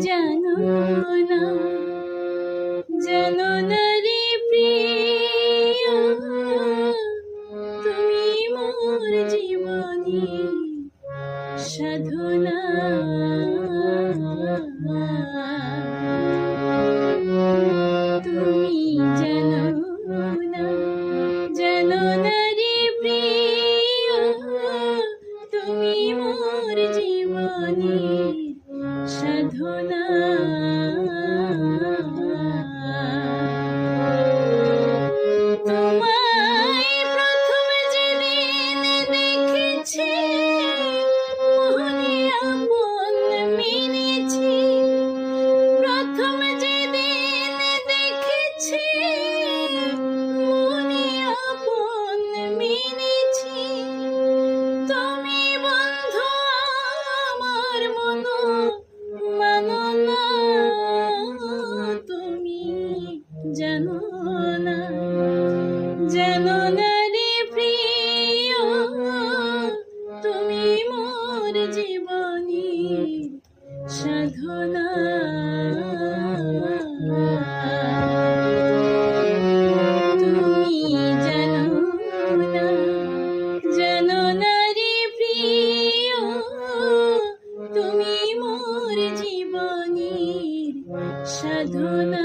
জানো না, জানো না রে প্রিয়, তুমি মোর জীবনী সাধনা। তুমি জানো না, জানো না রে প্রিয়, তুমি মোর জীবনী সাধনা। তোমায় প্রথম যেদিন দেখেছি, মনে আপন মেনেছি। প্রথম যেদিন দেখেছি, মনে আপন মেনেছি। তুমি বন্ধু আমার মন মানো না, তুমি জানো না, জানো না রে প্রিয়, তুমি মোর জীবনী সাধনা। তুমি জানো না, জানো না রে প্রিয়, তুমি মোর জীবনী সাধনা।